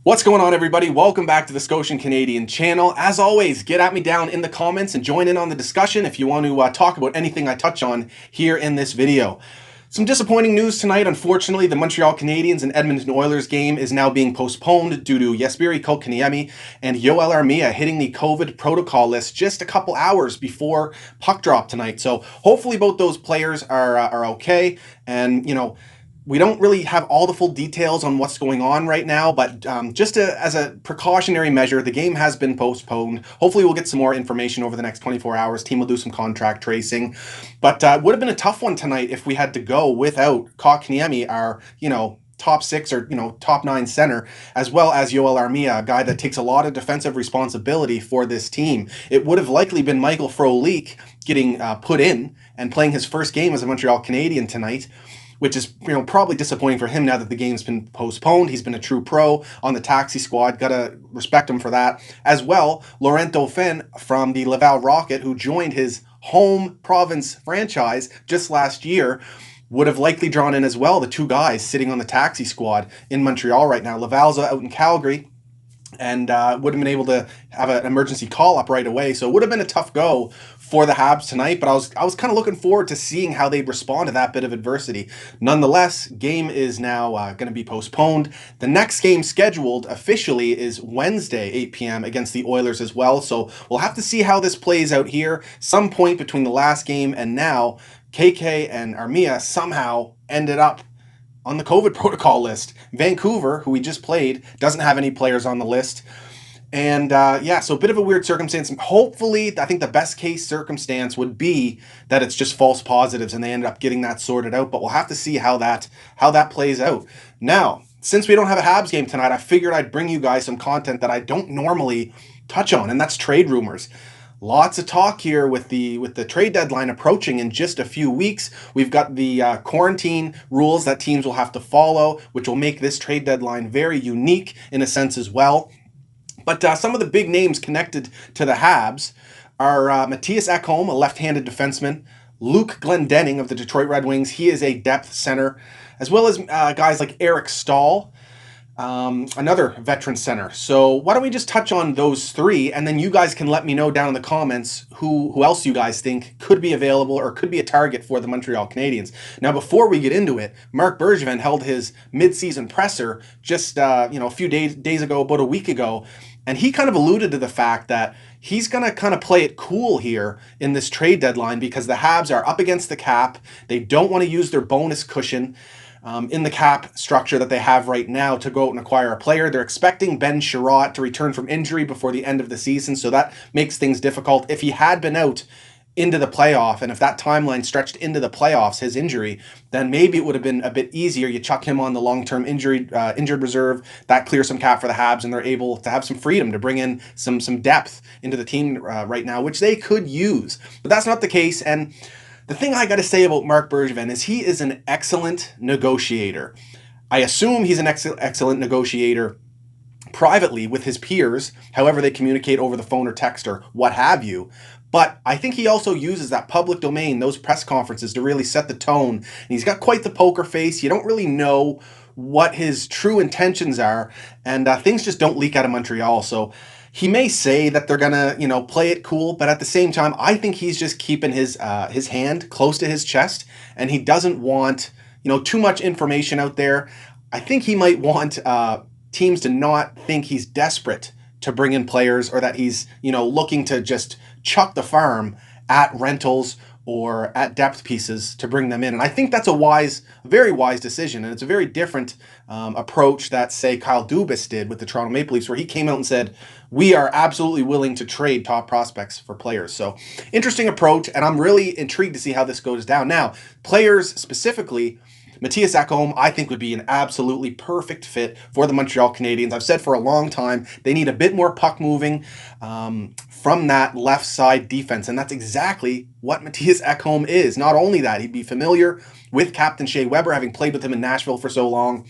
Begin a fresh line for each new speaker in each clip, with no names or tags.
What's going on, everybody? Welcome back to the Scotian Canadian channel. As always, get at me down in the comments and join in on the discussion if you want to talk about anything I touch on here in this video. Some disappointing news tonight. Unfortunately, the Montreal Canadiens and Edmonton Oilers game is now being postponed due to Jesperi Kotkaniemi and Yoel Armia hitting the COVID protocol list just a couple hours before puck drop tonight. So hopefully both those players are okay. And, we don't really have all the full details on what's going on right now, but as a precautionary measure, the game has been postponed. Hopefully we'll get some more information over the next 24 hours. Team will do some contract tracing. But it would have been a tough one tonight if we had to go without Kotkaniemi, our, top six or, top nine center, as well as Yoel Armia, a guy that takes a lot of defensive responsibility for this team. It would have likely been Michael Frolik getting put in and playing his first game as a Montreal Canadien tonight, which is probably disappointing for him now that the game's been postponed. He's been a true pro on the taxi squad. Gotta respect him for that. As well, Laurent Dauphin from the Laval Rocket, who joined his home province franchise just last year, would have likely drawn in as well the two guys sitting on the taxi squad in Montreal right now. Laval's out in Calgary, and would have been able to have an emergency call up right away. So it would have been a tough go for the Habs tonight, but I was kind of looking forward to seeing how they respond to that bit of adversity. Nonetheless, game is now going to be postponed. The next game scheduled officially is Wednesday, 8 p.m. against the Oilers as well. So we'll have to see how this plays out here. Some point between the last game and now, KK and Armia somehow ended up on the COVID protocol list. Vancouver, who we just played, doesn't have any players on the list. And so a bit of a weird circumstance. Hopefully, I think the best case circumstance would be that it's just false positives and they ended up getting that sorted out. But we'll have to see how that plays out. Now, since we don't have a Habs game tonight, I figured I'd bring you guys some content that I don't normally touch on, and that's trade rumors. Lots of talk here with the trade deadline approaching in just a few weeks. We've got the quarantine rules that teams will have to follow, which will make this trade deadline very unique in a sense as well. But some of the big names connected to the Habs are Matthias Ekholm, a left-handed defenseman, Luke Glendening of the Detroit Red Wings. He is a depth center, as well as guys like Eric Stahl, another veteran center. So why don't we just touch on those three, and then you guys can let me know down in the comments who else you guys think could be available or could be a target for the Montreal Canadiens. Now, before we get into it, Marc Bergevin held his mid-season presser just a few days ago, about a week ago, and he kind of alluded to the fact that he's going to kind of play it cool here in this trade deadline because the Habs are up against the cap. They don't want to use their bonus cushion in the cap structure that they have right now to go out and acquire a player. They're expecting Ben Sherratt to return from injury before the end of the season, so that makes things difficult. If he had been out into the playoff, and if that timeline stretched into the playoffs, his injury, then maybe it would have been a bit easier. You chuck him on the long-term injured reserve, that clears some cap for the Habs, and they're able to have some freedom to bring in some depth into the team right now, which they could use. But that's not the case, and the thing I got to say about Marc Bergevin is he is an excellent negotiator. I assume he's an excellent negotiator privately with his peers, however they communicate over the phone or text or what have you. But I think he also uses that public domain, those press conferences, to really set the tone. And he's got quite the poker face. You don't really know what his true intentions are, and things just don't leak out of Montreal. So he may say that they're gonna, play it cool, but at the same time, I think he's just keeping his hand close to his chest, and he doesn't want, too much information out there. I think he might want teams to not think he's desperate to bring in players, or that he's, looking to just chuck the farm at rentals or at depth pieces to bring them in. And I think that's a very wise decision. And it's a very different approach that, say, Kyle Dubas did with the Toronto Maple Leafs, where he came out and said, we are absolutely willing to trade top prospects for players. So interesting approach, and I'm really intrigued to see how this goes down. Now, players specifically, Matthias Ekholm, I think, would be an absolutely perfect fit for the Montreal Canadiens. I've said for a long time they need a bit more puck moving from that left side defense, and that's exactly what Matthias Ekholm is. Not only that, he'd be familiar with Captain Shea Weber, having played with him in Nashville for so long.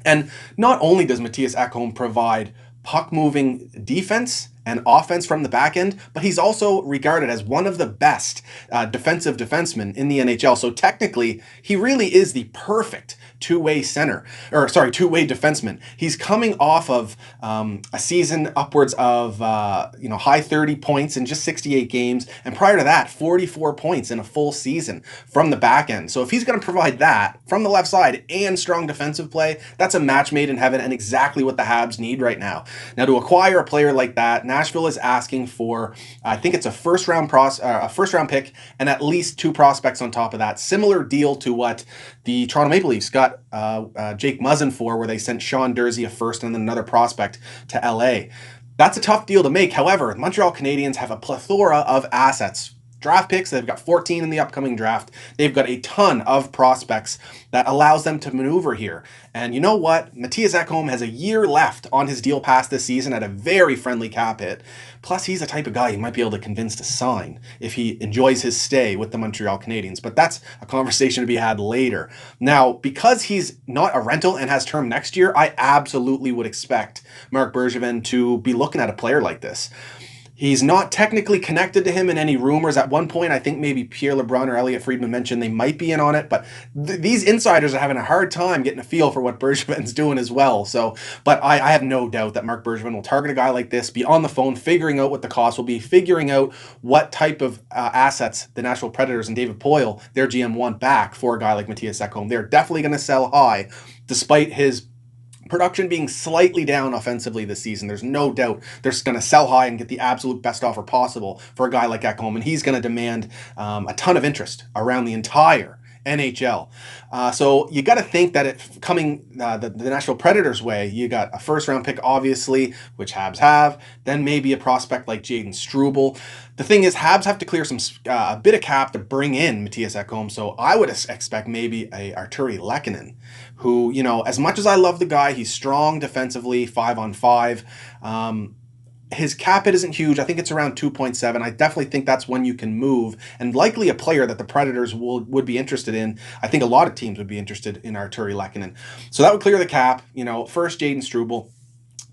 And not only does Matthias Ekholm provide puck moving defense and offense from the back end, but he's also regarded as one of the best defensive defensemen in the NHL. So technically, he really is the perfect two-way two-way defenseman. He's coming off of a season upwards of high 30 points in just 68 games, and prior to that, 44 points in a full season from the back end. So if he's going to provide that from the left side and strong defensive play, that's a match made in heaven and exactly what the Habs need right now. Now, to acquire a player like that, Nashville is asking for, I think it's a first round pick and at least 2 prospects on top of that. Similar deal to what the Toronto Maple Leafs got Jake Muzzin for, where they sent Sean Durzi a first and then another prospect to LA. That's a tough deal to make. However, the Montreal Canadiens have a plethora of assets. Draft picks, they've got 14 in the upcoming draft. They've got a ton of prospects that allows them to maneuver here. And you know what? Matthias Ekholm has a year left on his deal past this season at a very friendly cap hit. Plus, he's the type of guy you might be able to convince to sign if he enjoys his stay with the Montreal Canadiens. But that's a conversation to be had later. Now, because he's not a rental and has term next year, I absolutely would expect Marc Bergevin to be looking at a player like this. He's not technically connected to him in any rumors. At one point, I think maybe Pierre LeBrun or Elliot Friedman mentioned they might be in on it, but these insiders are having a hard time getting a feel for what Bergevin's doing as well. So, but I have no doubt that Marc Bergevin will target a guy like this, be on the phone, figuring out what the cost will be, figuring out what type of assets the Nashville Predators and David Poile, their GM, want back for a guy like Matthias Ekholm. They're definitely going to sell high, despite his production being slightly down offensively this season. There's no doubt they're going to sell high and get the absolute best offer possible for a guy like Ekholm, and he's going to demand a ton of interest around the entire NHL. So you got to think that it coming the Nashville Predators' way, you got a first-round pick, obviously, which Habs have, then maybe a prospect like Jaden Struble. The thing is, Habs have to clear a bit of cap to bring in Matthias Ekholm, so I would expect maybe a Arturi Lehkonen, who, as much as I love the guy, he's strong defensively, 5-on-5. His cap hit isn't huge. I think it's around 2.7. I definitely think that's one you can move, and likely a player that the Predators would be interested in. I think a lot of teams would be interested in Arturi Lehkonen. So that would clear the cap. First Jaden Struble,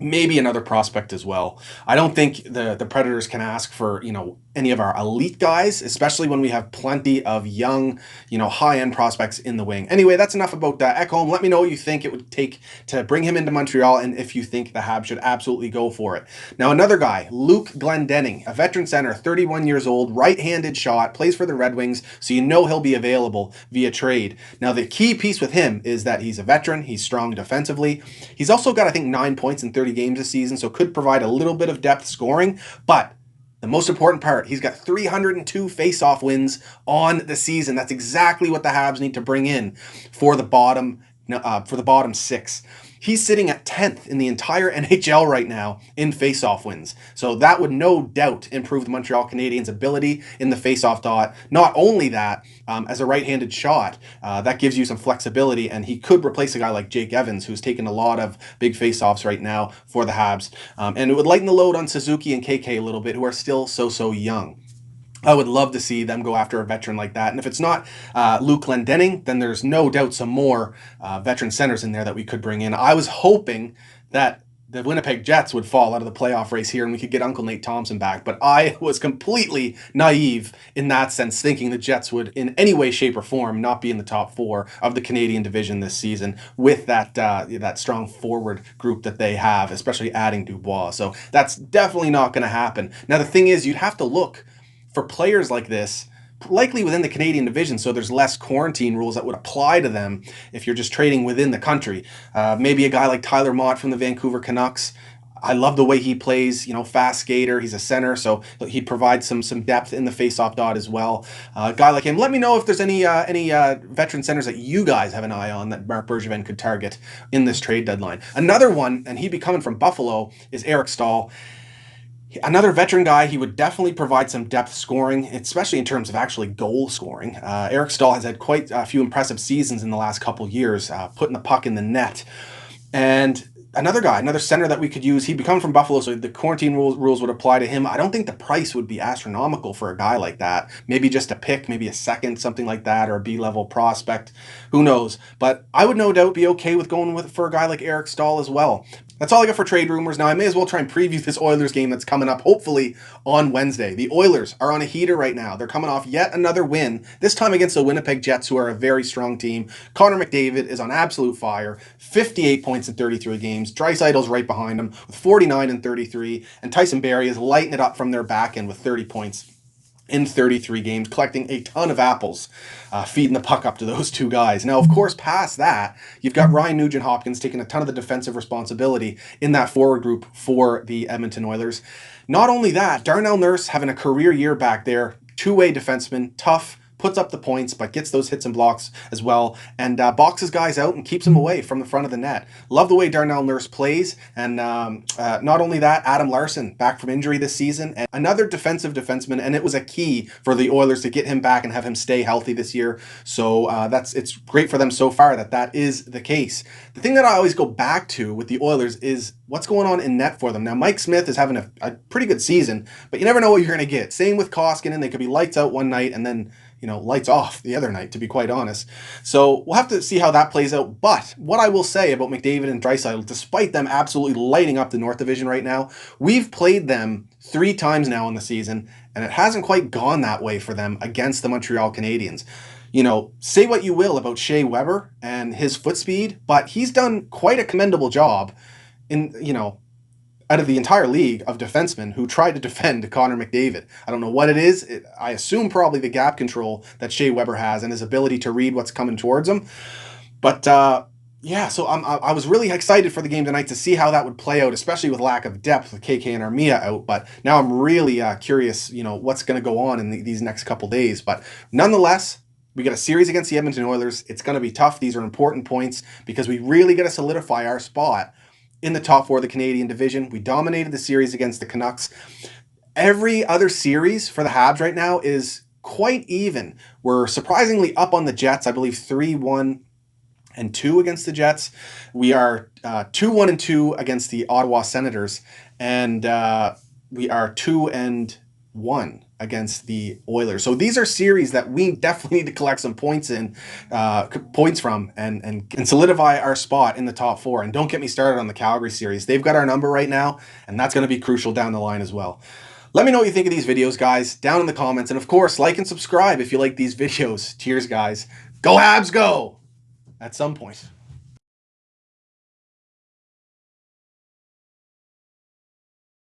maybe another prospect as well. I don't think the Predators can ask for, any of our elite guys, especially when we have plenty of young, high-end prospects in the wing. Anyway, that's enough about Ekholm. Let me know what you think it would take to bring him into Montreal and if you think the Habs should absolutely go for it. Now, another guy, Luke Glendening, a veteran center, 31 years old, right-handed shot, plays for the Red Wings, so he'll be available via trade. Now, the key piece with him is that he's a veteran, he's strong defensively. He's also got, I think, 9 points in 30 games this season, so could provide a little bit of depth scoring, but the most important part, he's got 302 face-off wins on the season. That's exactly what the Habs need to bring in for the bottom 6. He's sitting at 10th in the entire NHL right now in face-off wins. So that would no doubt improve the Montreal Canadiens' ability in the face-off dot. Not only that, as a right-handed shot, that gives you some flexibility, and he could replace a guy like Jake Evans, who's taken a lot of big face-offs right now for the Habs. And it would lighten the load on Suzuki and KK a little bit, who are still so young. I would love to see them go after a veteran like that. And if it's not Luke Glendening, then there's no doubt some more veteran centers in there that we could bring in. I was hoping that the Winnipeg Jets would fall out of the playoff race here and we could get Uncle Nate Thompson back. But I was completely naive in that sense, thinking the Jets would in any way, shape, or form not be in the top 4 of the Canadian division this season with that strong forward group that they have, especially adding Dubois. So that's definitely not going to happen. Now, the thing is, you'd have to look for players like this, likely within the Canadian division, so there's less quarantine rules that would apply to them if you're just trading within the country. Maybe a guy like Tyler Mott from the Vancouver Canucks. I love the way he plays, fast skater. He's a center, so he'd provide some depth in the face-off dot as well. A guy like him. Let me know if there's any veteran centers that you guys have an eye on that Marc Bergevin could target in this trade deadline. Another one, and he'd be coming from Buffalo, is Eric Staal. Another veteran guy, he would definitely provide some depth scoring, especially in terms of actually goal scoring. Eric Staal has had quite a few impressive seasons in the last couple years, putting the puck in the net. And another center that we could use, he'd be coming from Buffalo, so the quarantine rules would apply to him. I don't think the price would be astronomical for a guy like that. Maybe just a pick, maybe a second, something like that, or a B-level prospect. Who knows? But I would no doubt be okay with going for a guy like Eric Staal as well. That's all I got for trade rumors. Now, I may as well try and preview this Oilers game that's coming up, hopefully, on Wednesday. The Oilers are on a heater right now. They're coming off yet another win, this time against the Winnipeg Jets, who are a very strong team. Connor McDavid is on absolute fire, 58 points in 33 games. Draisaitl's right behind him with 49 and 33, and Tyson Barrie is lighting it up from their back end with 30 points in 33 games, collecting a ton of apples, feeding the puck up to those two guys. Now, of course, past that, you've got Ryan Nugent-Hopkins taking a ton of the defensive responsibility in that forward group for the Edmonton Oilers. Not only that, Darnell Nurse having a career year back there, two-way defenseman, tough, puts up the points, but gets those hits and blocks as well, and boxes guys out and keeps them away from the front of the net. Love the way Darnell Nurse plays, and not only that, Adam Larsson back from injury this season, and another defensive defenseman, and it was a key for the Oilers to get him back and have him stay healthy this year. So it's great for them so far that is the case. The thing that I always go back to with the Oilers is what's going on in net for them. Now, Mike Smith is having a pretty good season, but you never know what you're going to get. Same with Kotkaniemi. They could be lights out one night and then lights off the other night, to be quite honest. So we'll have to see how that plays out. But what I will say about McDavid and Draisaitl, despite them absolutely lighting up the North Division right now, we've played them 3 times now in the season, and it hasn't quite gone that way for them against the Montreal Canadiens. Say what you will about Shea Weber and his foot speed, but he's done quite a commendable job in, out of the entire league of defensemen who tried to defend Connor McDavid. I don't know what it is. I assume probably the gap control that Shea Weber has and his ability to read what's coming towards him. But yeah, so I was really excited for the game tonight to see how that would play out, especially with lack of depth with KK and Armia out. But now I'm really curious, what's going to go on in these next couple days. But nonetheless, we got a series against the Edmonton Oilers. It's going to be tough. These are important points because we really got to solidify our spot in the top 4 of the Canadian division. We dominated the series against the Canucks. Every other series for the Habs right now is quite even. We're surprisingly up on the Jets, I believe 3-1 and 2 against the Jets. We are 2-1 and 2 against the Ottawa Senators, and we are 2-1 against the Oilers. So these are series that we definitely need to collect some points from and solidify our spot in the top 4. And don't get me started on the Calgary series. They've got our number right now, and that's going to be crucial down the line as well. Let me know what you think of these videos, guys, down in the comments. And of course, like and subscribe if you like these videos. Cheers, guys. Go Habs, go! At some point.